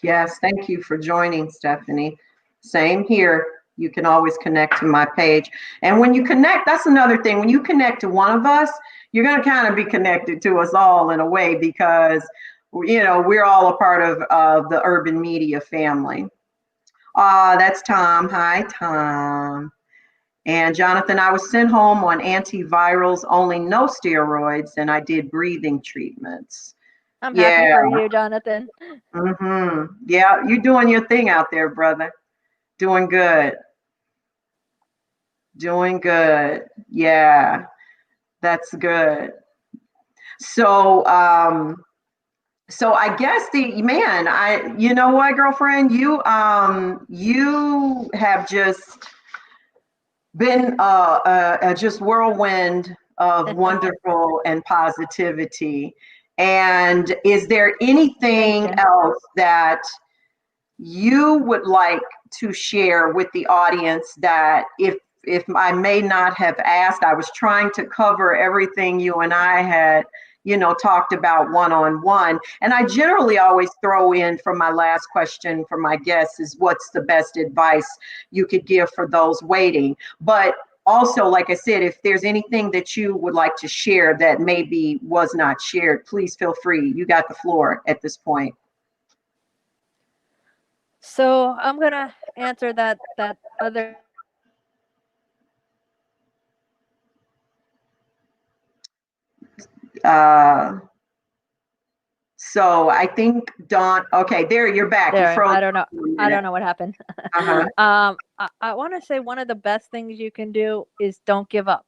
Yes, thank you for joining, Stephanie. Same here. You can always connect to my page. And when you connect, that's another thing. When you connect to one of us, you're going to kind of be connected to us all in a way because, we're all a part of the urban media family. That's Tom. Hi, Tom. And Jonathan, I was sent home on antivirals only, no steroids, and I did breathing treatments. I'm happy Yeah. for you, Jonathan. Yeah, you're doing your thing out there, brother. Doing good. Doing good. Yeah, that's good. So, so I guess you know what, girlfriend, you have just been a just whirlwind of wonderful and positivity. And is there Thank anything you. else that you would like to share with the audience that if I may not have asked? I was trying to cover everything you and I had, talked about one-on-one. And I generally always throw in for my last question for my guests is what's the best advice you could give for those waiting? But also, like I said, if there's anything that you would like to share that maybe was not shared, please feel free. You got the floor at this point. So I'm gonna answer that other. Uh, So I think Dawn, okay, there, you're back. You There, froze. I don't know. I don't know what happened. Uh-huh. I want to say one of the best things you can do is don't give up.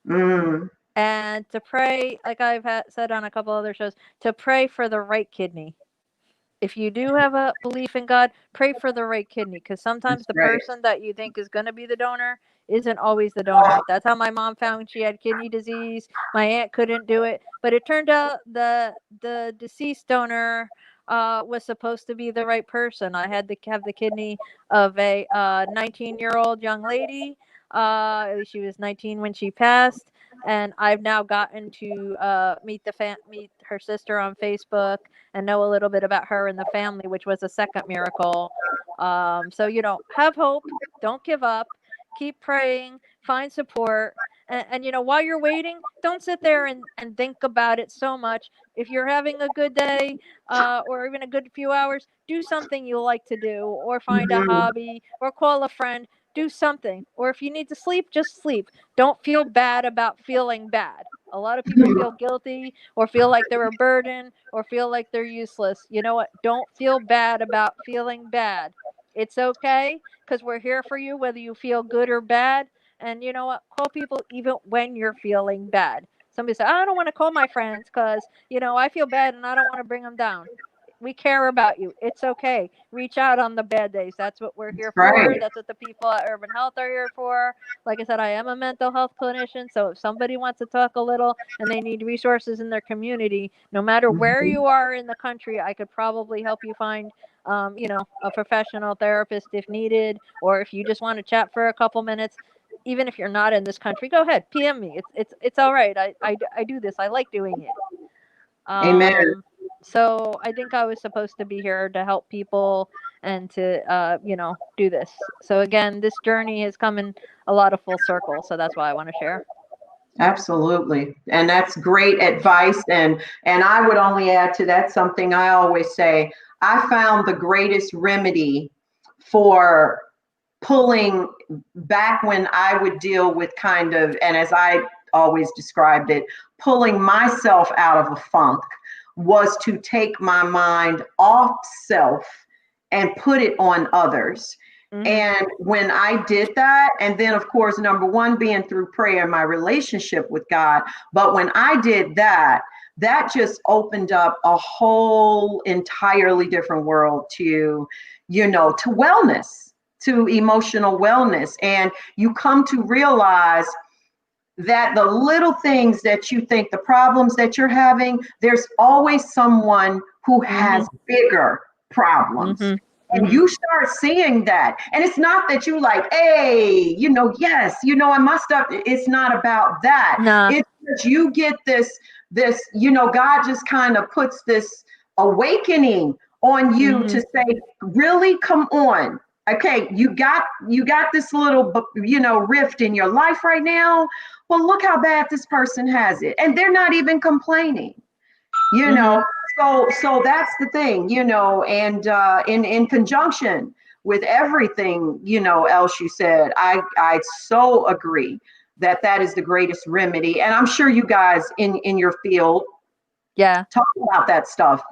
Mm, And to pray, like said on a couple other shows, to pray for the right kidney. If you do have a belief in God, pray for the right kidney, because sometimes that's the right. person that you think is going to be the donor isn't always the donor. That's how my mom found she had kidney disease. My aunt couldn't do it, but it turned out the deceased donor was supposed to be the right person. I had to have the kidney of a 19-year-old young lady. She was 19 when she passed, and I've now gotten to meet her sister on Facebook and know a little bit about her and the family, which was a second miracle. So, have hope, don't give up, keep praying, find support. And while you're waiting, don't sit there and think about it so much. If you're having a good day or even a good few hours, do something you like to do, or find a Mhm. hobby, or call a friend. Do something. Or if you need to sleep, just sleep. Don't feel bad about feeling bad. A lot of people feel guilty or feel like they're a burden or feel like they're useless. You know what? Don't feel bad about feeling bad. It's okay, because we're here for you, whether you feel good or bad. And you know what? Call people even when you're feeling bad. Somebody said, I don't want to call my friends because, I feel bad and I don't want to bring them down. We care about you. It's okay. Reach out on the bad days. That's what we're here for. Right. That's what the people at Urban Health are here for. Like I said, I am a mental health clinician. So if somebody wants to talk a little and they need resources in their community, no matter where Mhm. you are in the country, I could probably help you find, a professional therapist if needed, or if you just want to chat for a couple minutes. Even if you're not in this country, go ahead, PM me. It's all right. I do this. I like doing it. Amen. So I think I was supposed to be here to help people and to, do this. So again, this journey has come in a lot of full circle. So that's why I want to share. Absolutely. And that's great advice. And I would only add to that something I always say. I found the greatest remedy for pulling back when I would deal with kind of, and as I always described it, pulling myself out of a funk was to take my mind off self and put it on others. Mm-hmm. And when I did that, and then of course, number one, being through prayer and my relationship with God, but when I did that, that just opened up a whole entirely different world to, to wellness, to emotional wellness. And you come to realize that the little things that you think, the problems that you're having, there's always someone who has bigger problems. Mm-hmm. And Mm-hmm. you start seeing that. And it's not that you like, hey, yes, I must up. It's not about that. Nah. It's that you get this, God just kind of puts this awakening on you to say, really, come on. Okay, you got this little, rift in your life right now. Well, look how bad this person has it, and they're not even complaining. So that's the thing, and in conjunction with everything else you said, I so agree that is the greatest remedy, and I'm sure you guys in your field Yeah. talk about that stuff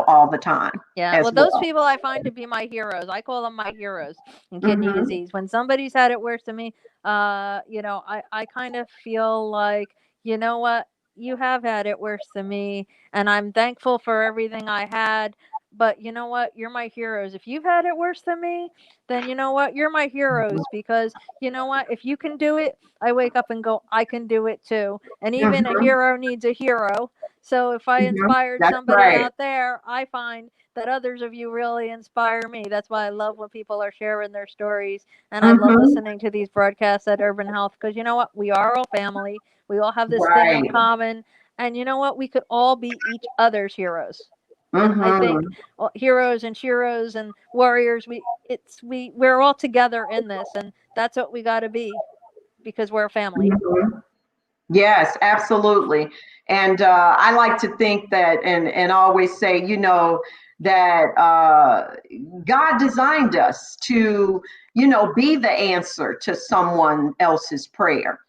all the time. Yeah. As Well, those well. people I find to be my heroes. I call them my heroes in kidney Mm-hmm. disease. When somebody's had it worse than me, I kind of feel like, you know what, you have had it worse than me, and I'm thankful for everything I had. But you know what? You're my heroes. If you've had it worse than me, then you know what? You're my heroes, because you know what? If you can do it, I wake up and go, I can do it too. And even a Mm-hmm. hero needs a hero. So if I Mm-hmm. inspired That's somebody right. out there, I find that others of you really inspire me. That's why I love when people are sharing their stories. And I love Mm-hmm. listening to these broadcasts at Urban Health, because you know what? We are all family. We all have this thing in Right. common. And you know what? We could all be each other's heroes. And I think Mm-hmm. heroes and sheroes and warriors, we're all together in this. And that's what we got to be, because we're a family. Mm-hmm. Yes, absolutely. And I like to think that, and always say, that God designed us to, be the answer to someone else's prayer,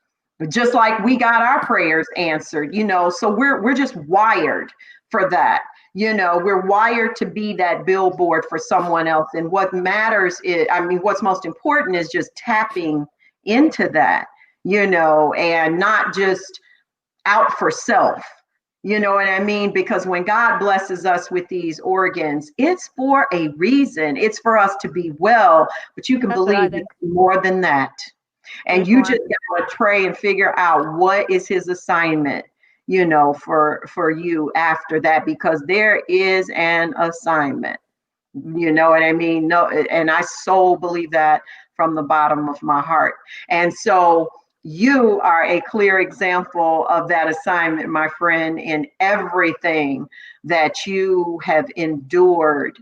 just like we got our prayers answered. So we're just wired for that. We're wired to be that billboard for someone else. And what matters is, what's most important is just tapping into that, and not just out for self. You know what I mean? Because when God blesses us with these organs, it's for a reason. It's for us to be well, but you can That's what I believe think. it's more than that. And There's you more. just got to pray and figure out what is his assignment, for you after that, because there is an assignment. You know what I mean? No, and I so believe that from the bottom of my heart. And so you are a clear example of that assignment, my friend, in everything that you have endured,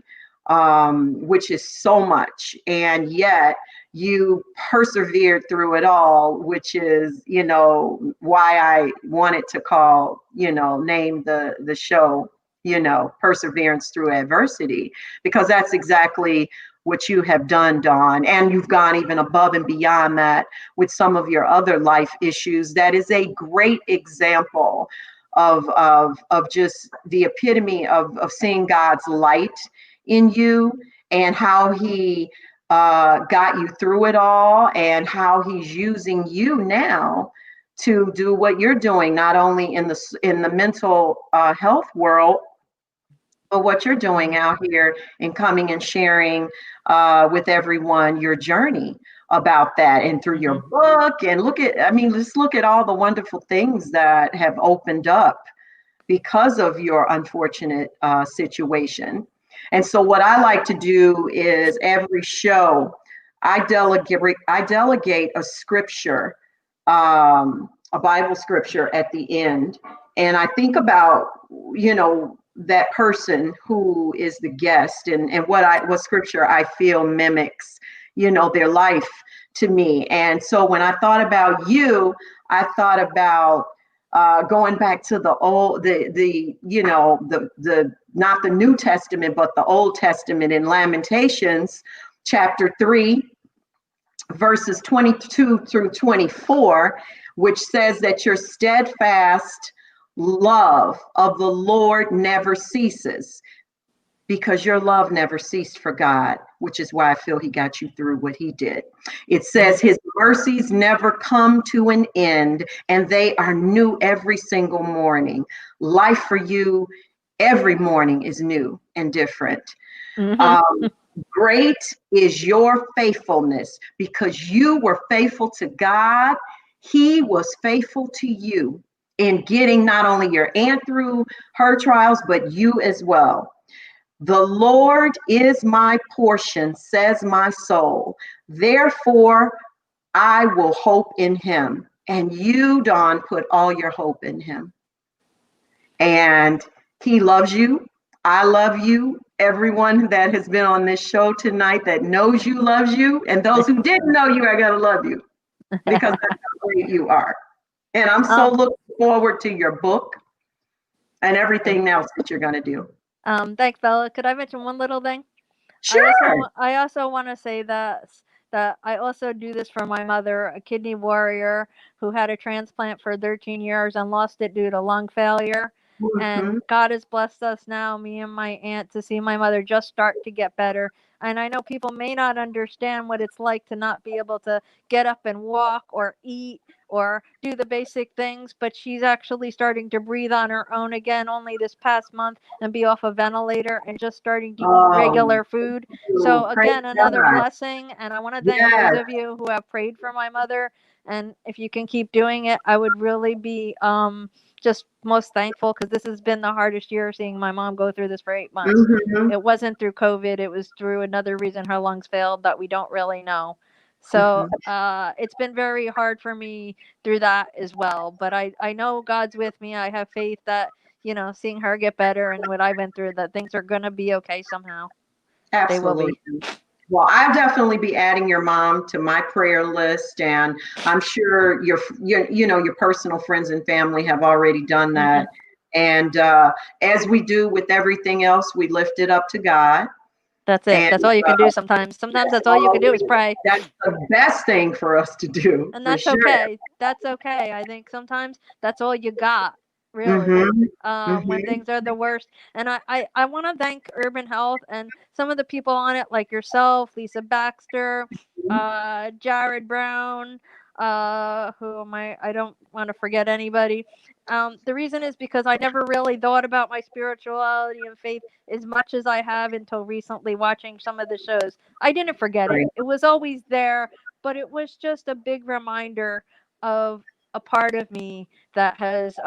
which is so much. And yet you persevered through it all, which is, why I wanted to name the show, Perseverance Through Adversity, because that's exactly what you have done, Dawn. And you've gone even above and beyond that with some of your other life issues. That is a great example of just the epitome of seeing God's light in you, and how he got you through it all, and how he's using you now to do what you're doing, not only in the mental health world, but what you're doing out here and coming and sharing with everyone your journey about that, and through your book. And let's look at all the wonderful things that have opened up because of your unfortunate situation. And so what I like to do is every show, I delegate a scripture, a Bible scripture at the end. And I think about, that person who is the guest, and what scripture I feel mimics, their life to me. And so when I thought about you, I thought about going back to the old, the not the New Testament, but the Old Testament, in Lamentations chapter 3, verses 22 through 24, which says that your steadfast love of the Lord never ceases, because your love never ceased for God, which is why I feel he got you through what he did. It says his mercies never come to an end, and they are new every single morning. Life for you every morning is new and different. Great is your faithfulness, because you were faithful to God. He was faithful to you in getting not only your aunt through her trials, but you as well. The Lord is my portion, says my soul. Therefore, I will hope in him. And you, Dawn, put all your hope in him. And he loves you. I love you. Everyone that has been on this show tonight that knows you loves you. And those who didn't know you are going to love you, because that's how great you are. And I'm so looking forward to your book and everything else that you're going to do. Thanks, Bella. Could I mention one little thing? Sure. I also want to say that I also do this for my mother, a kidney warrior who had a transplant for 13 years and lost it due to lung failure. And God has blessed us now, me and my aunt, to see my mother just start to get better. And I know people may not understand what it's like to not be able to get up and walk or eat or do the basic things, but she's actually starting to breathe on her own again only this past month, and be off a ventilator and just starting to eat regular food. So again, another blessing. And I want to thank those of you who have prayed for my mother. And if you can keep doing it, I would really be just most thankful, because this has been the hardest year, seeing my mom go through this for 8 months. It wasn't through COVID. It was through another reason her lungs failed that we don't really know. So it's been very hard for me through that as well. But I know God's with me. I have faith that, seeing her get better and what I went through, that things are going to be okay somehow. Absolutely. They will be. Well, I'll definitely be adding your mom to my prayer list, and I'm sure your personal friends and family have already done that. And as we do with everything else, we lift it up to God. That's it. And, that's all you can do sometimes. Sometimes that's all you can do is pray. That's the best thing for us to do. And that's okay. That's okay. I think sometimes that's all you got. really, Mm-hmm. when Mm-hmm. things are the worst. And I want to thank Urban Health and some of the people on it, like yourself, Lisa Baxter, Jared Brown. Who am I? I don't want to forget anybody. The reason is because I never really thought about my spirituality and faith as much as I have until recently watching some of the shows. I didn't forget it. Right. It was always there, but it was just a big reminder of a part of me that has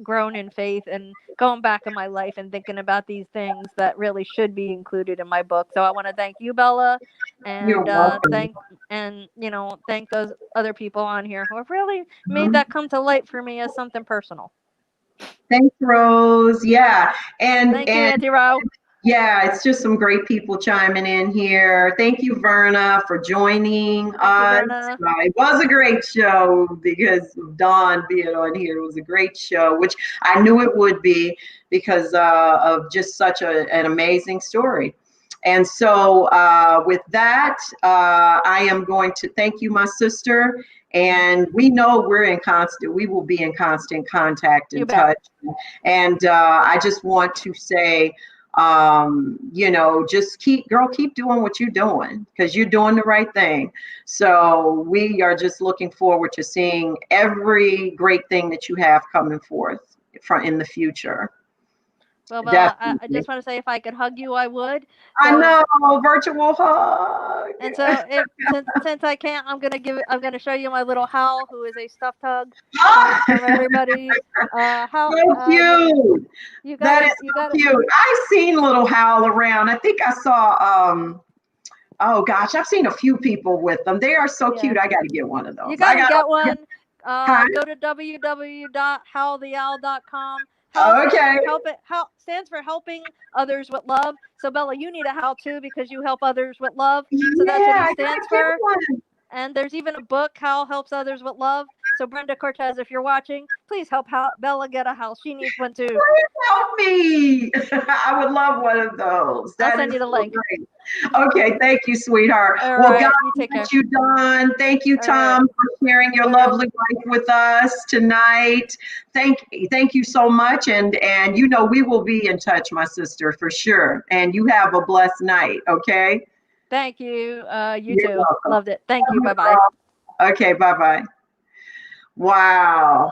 grown in faith and going back in my life and thinking about these things that really should be included in my book. So I want to thank you, Bella, You're and welcome. thank those other people on here who have really made Mhm. that come to light for me as something personal. Thanks, Rose. Yeah. And Thank you, Auntie Ro. yeah, it's just some great people chiming in here. Thank you, Verna, for joining Thank you, us. Verna. It was a great show because of Dawn being on here. It was a great show, which I knew it would be because of just such an amazing story. And so, with that, I am going to thank you, my sister. And we know we will be in constant contact You and bet. touch. And I just want to say, just keep doing what you're doing because you're doing the right thing. So we are just looking forward to seeing every great thing that you have coming forth from in the future. Well, Bella, I Definitely. just want to say if I could hug you, I would. I So know, virtual hug. And so, if since I can't, I'm gonna show you my little Hal, who is a stuffed hug from everybody. How So cute. you That is you so got it. cute. I've seen little Howl around. I think I saw oh gosh, I've seen a few people with them. They are so Yeah, cute. I gotta get one of you those. got I to gotta get one. huh? Go to www.howltheowl.com. Hal Okay. stands for helping others with love. So Bella, you need a Hal too because you help others with love. So that's what Yeah, he I gotta stands get for. one. And there's even a book, Hal Helps Others with Love. So Brenda Cortez, if you're watching, please help Bella get a house. She needs one too. Please help me. I would love one of those. I'll That send is you the so link. great. Okay, thank you, sweetheart. All Well, God right, you take care. bless you, Don. Thank you, All right, Tom, for sharing your all right. lovely life with us tonight. Thank you so much. And we will be in touch, my sister, for sure. And you have a blessed night, okay? Thank you. You You're too. welcome. Loved it. Thank you. Bye bye. Okay, bye-bye. Wow.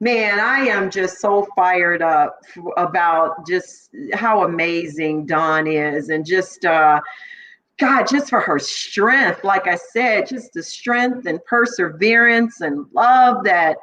Man, I am just so fired up about just how amazing Dawn is and just God, just for her strength, like I said, just the strength and perseverance and love that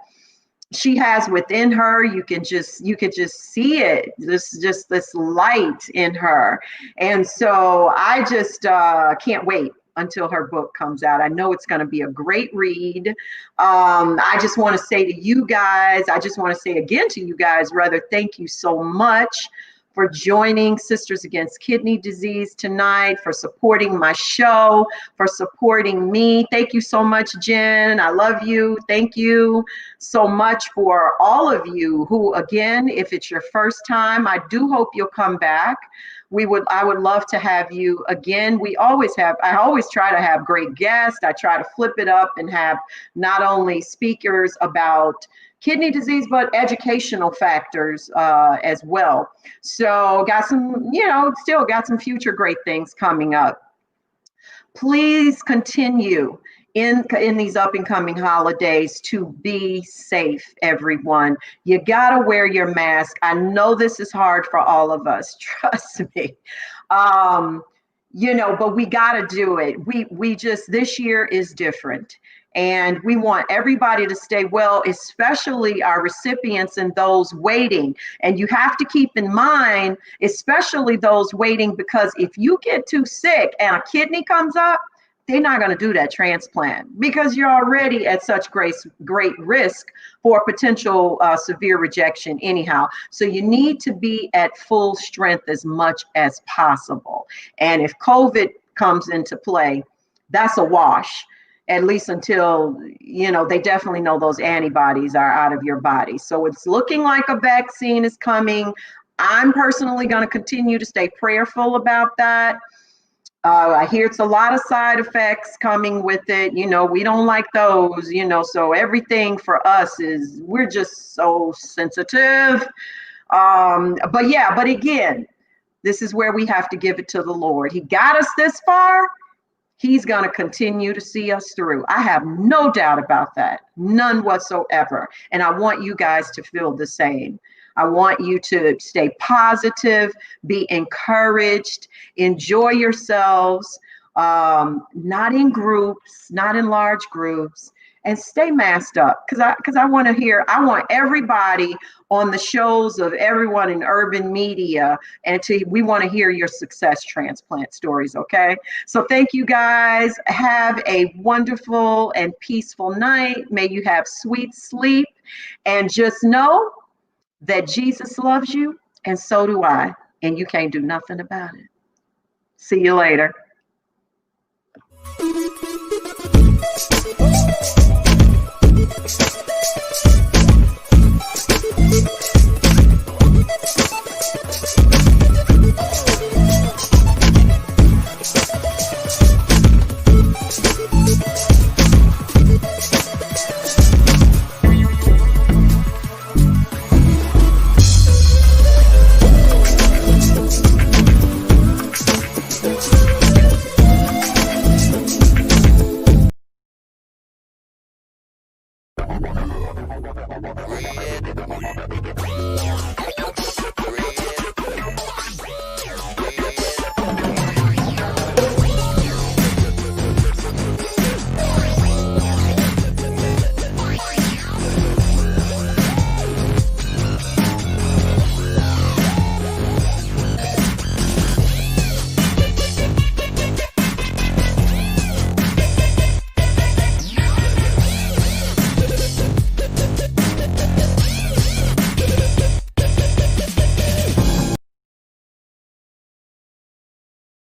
she has within her. You could just see it, just this light in her. And so I just can't wait until her book comes out. I know it's going to be a great read. I just want to say to you guys, I just want to say again to you guys, rather, thank you so much for joining Sisters Against Kidney Disease tonight, for supporting my show, for supporting me. Thank you so much, Jen. I love you. Thank you so much for all of you who, again, if it's your first time, I do hope you'll come back. I would love to have you again. I always try to have great guests. I try to flip it up and have not only speakers about kidney disease, but educational factors as well. So still got some future great things coming up. Please continue in these up and coming holidays to be safe, everyone. You gotta wear your mask. I know this is hard for all of us, trust me. um, but we gotta do it. We just, this year is different, and we want everybody to stay well, especially our recipients and those waiting. And you have to keep in mind, especially those waiting, because if you get too sick and a kidney comes up, they're not going to do that transplant because you're already at such great risk for potential severe rejection anyhow. So you need to be at full strength as much as possible. And if COVID comes into play, that's a wash, at least until, they definitely know those antibodies are out of your body. So it's looking like a vaccine is coming. I'm personally going to continue to stay prayerful about that. I hear it's a lot of side effects coming with it. We don't like those, so everything for us is, we're just so sensitive. But again, this is where we have to give it to the Lord. He got us this far. He's going to continue to see us through. I have no doubt about that. None whatsoever. And I want you guys to feel the same. I want you to stay positive, be encouraged, enjoy yourselves, not in groups, not in large groups, and stay masked up. Because I want everybody on the shows of everyone in urban media, and we want to hear your success transplant stories, okay? So thank you guys. Have a wonderful and peaceful night. May you have sweet sleep, and just know that Jesus loves you, and so do I, and you can't do nothing about it. See you later.